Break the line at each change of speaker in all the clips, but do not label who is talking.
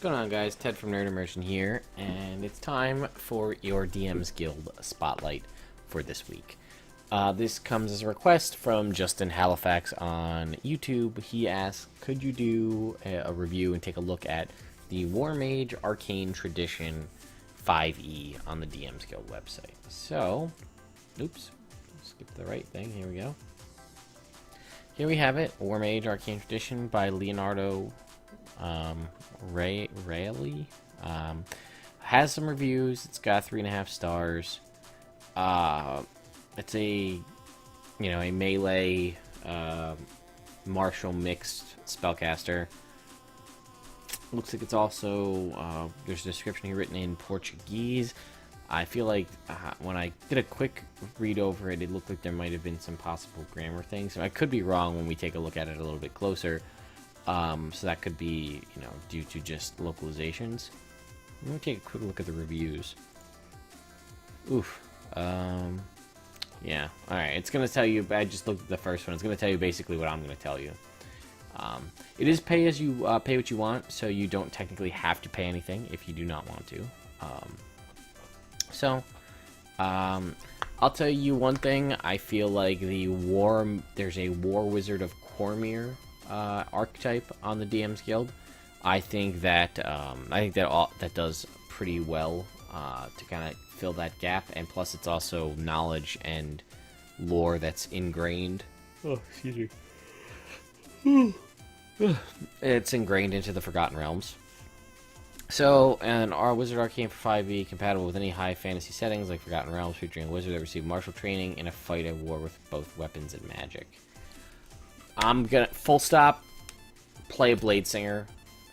going on, guys? Ted from Immersion here, and it's time for your DM's Guild Spotlight for this week. This comes as a request from Justin Halifax on YouTube. He asked, could you do a review and take a look at the War Mage Arcane Tradition 5e on the DM's Guild website? So, oops, skip the right thing, here we go. Here we have it, War Mage Arcane Tradition by Leonardo Rayleigh. Has some reviews. It's got 3.5 stars. It's a melee martial mixed spellcaster. Looks like it's also there's a description here written in Portuguese. I feel like when I did a quick read over it, it looked like there might have been some possible grammar things. I could be wrong when we take a look at it a little bit closer. So that could be, due to just localizations. Let me take a quick look at the reviews. Oof. Yeah. Alright, it's going to tell you, I just looked at the first one. It's going to tell you basically what I'm going to tell you. It is pay as you, pay what you want, so you don't technically have to pay anything if you do not want to. I'll tell you one thing. I feel like there's a War Wizard of Cormyr archetype on the DM's Guild. I think that that does pretty well to kind of fill that gap, and plus it's also knowledge and lore that's ingrained. Oh, excuse me. It's ingrained into the Forgotten Realms. So, and our Wizard Arcane for 5e, compatible with any high fantasy settings like Forgotten Realms, featuring a wizard that received martial training in a fight at war with both weapons and magic. I'm gonna full stop. Play a Blade Singer.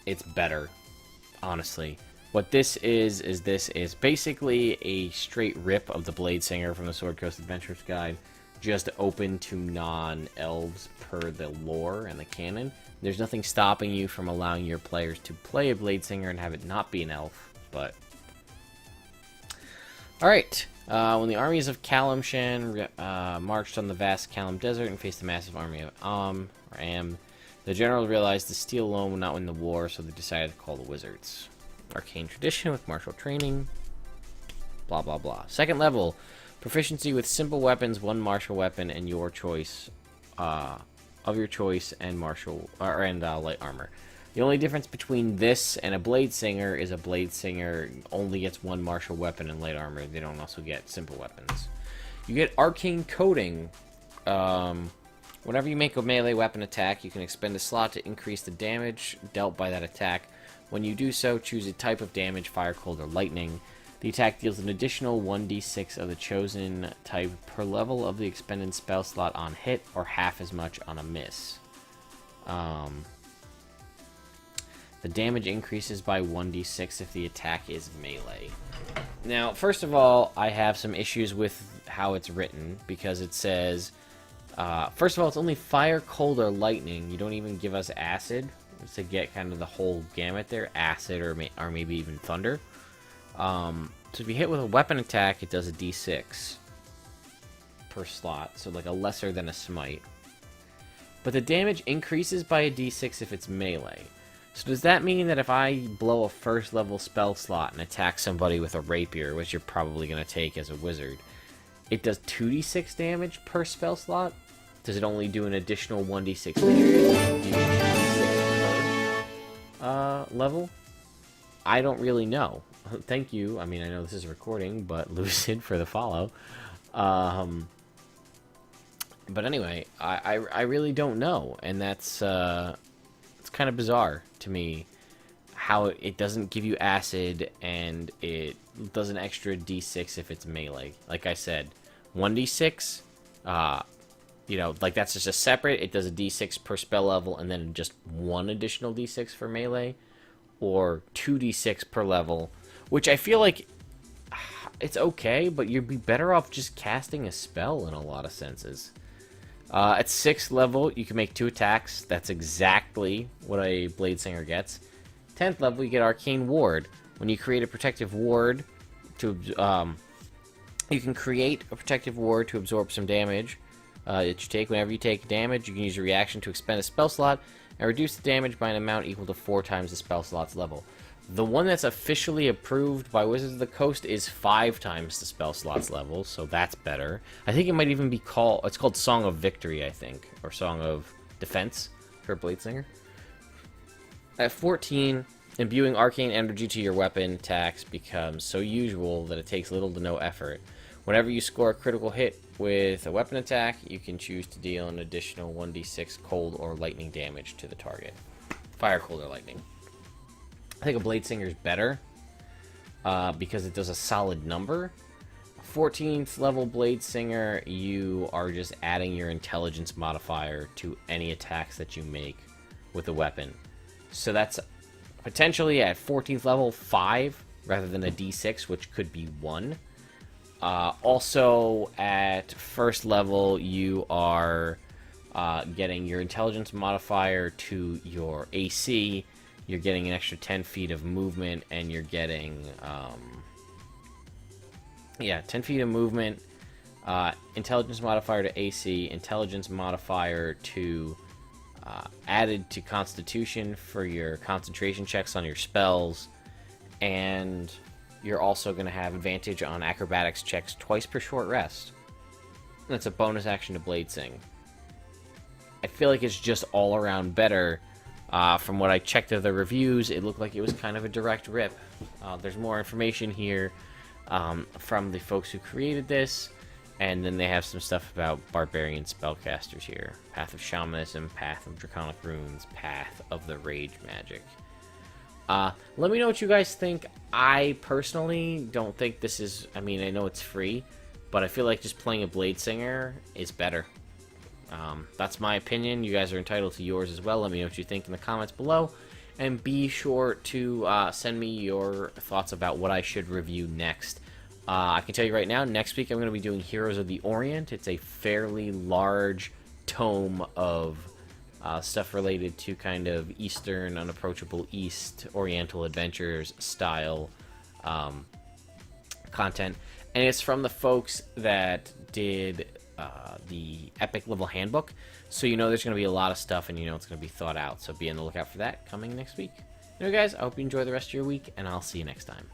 It's better, honestly. What this is basically a straight rip of the Blade Singer from the Sword Coast Adventurers Guide, just open to non-elves per the lore and the canon. There's nothing stopping you from allowing your players to play a Blade Singer and have it not be an elf, but... Alright, when the armies of Kalimshan marched on the vast Kalim Desert and faced the massive army of Ram, the generals realized the steel alone would not win the war, so they decided to call the wizards. Arcane Tradition with martial training, blah blah blah. Second level, proficiency with simple weapons, one martial weapon, and your choice, of your choice, and light armor. The only difference between this and a Blade Singer is a Blade Singer only gets one martial weapon and light armor. They don't also get simple weapons. You get Arcane Coding. Whenever you make a melee weapon attack, you can expend a slot to increase the damage dealt by that attack. When you do so, choose a type of damage, fire, cold, or lightning. The attack deals an additional 1d6 of the chosen type per level of the expended spell slot on hit, or half as much on a miss. The damage increases by 1d6 if the attack is melee. Now, first of all, I have some issues with how it's written, because it says, first of all, it's only fire, cold, or lightning. You don't even give us acid to get kind of the whole gamut there, acid or maybe even thunder. So if you hit with a weapon attack, it does a d6 per slot, so like a lesser than a smite. But the damage increases by a d6 if it's melee. So does that mean that if I blow a first level spell slot and attack somebody with a rapier, which you're probably going to take as a wizard, it does 2d6 damage per spell slot? Does it only do an additional 1d6 level? I don't really know. Thank you. I mean, I know this is a recording, but Lucid for the follow. But anyway, I really don't know, and that's it's kind of bizarre to me how it doesn't give you acid and it does an extra d6 if it's melee. Like I said, 1d6, like that's just a separate. It does a d6 per spell level, and then just one additional d6 for melee, or 2d6 per level, which I feel like it's okay, but you'd be better off just casting a spell in a lot of senses. At 6th level, you can make 2 attacks. That's exactly what a Blade Singer gets. 10th level, you get Arcane Ward. When you create a protective ward you can create a protective ward to absorb some damage that you take. Whenever you take damage, you can use your reaction to expend a spell slot and reduce the damage by an amount equal to 4 times the spell slot's level. The one that's officially approved by Wizards of the Coast is 5 times the spell slots level, so that's better. I think it might even be called... It's called Song of Victory, I think. Or Song of Defense for Bladesinger. At 14, imbuing arcane energy to your weapon attacks becomes so usual that it takes little to no effort. Whenever you score a critical hit with a weapon attack, you can choose to deal an additional 1d6 cold or lightning damage to the target. Fire, cold, or lightning. I think a Bladesinger is better because it does a solid number. 14th level Bladesinger, you are just adding your intelligence modifier to any attacks that you make with a weapon. So that's potentially at 14th level 5 rather than a d6, which could be 1. Also at first level, you are getting your intelligence modifier to your AC. You're getting an extra 10 feet of movement, and you're getting 10 feet of movement, intelligence modifier to AC, intelligence modifier to added to Constitution for your concentration checks on your spells, and you're also going to have advantage on acrobatics checks twice per short rest. That's a bonus action to Blade Sing. I feel like it's just all around better. From what I checked of the reviews, it looked like it was kind of a direct rip. There's more information here from the folks who created this, and then they have some stuff about barbarian spellcasters here. Path of Shamanism, Path of Draconic Runes, Path of the Rage Magic. Let me know what you guys think. I personally don't think this is... I mean, I know it's free, but I feel like just playing a Bladesinger is better. That's my opinion. You guys are entitled to yours as well. Let me know what you think in the comments below. And be sure to send me your thoughts about what I should review next. I can tell you right now, next week I'm going to be doing Heroes of the Orient. It's a fairly large tome of stuff related to kind of Eastern, Unapproachable East, Oriental Adventures style content. And it's from the folks that did the Epic Level Handbook. So you know there's going to be a lot of stuff, and you know it's going to be thought out. So be on the lookout for that coming next week. Anyway, guys, I hope you enjoy the rest of your week, and I'll see you next time.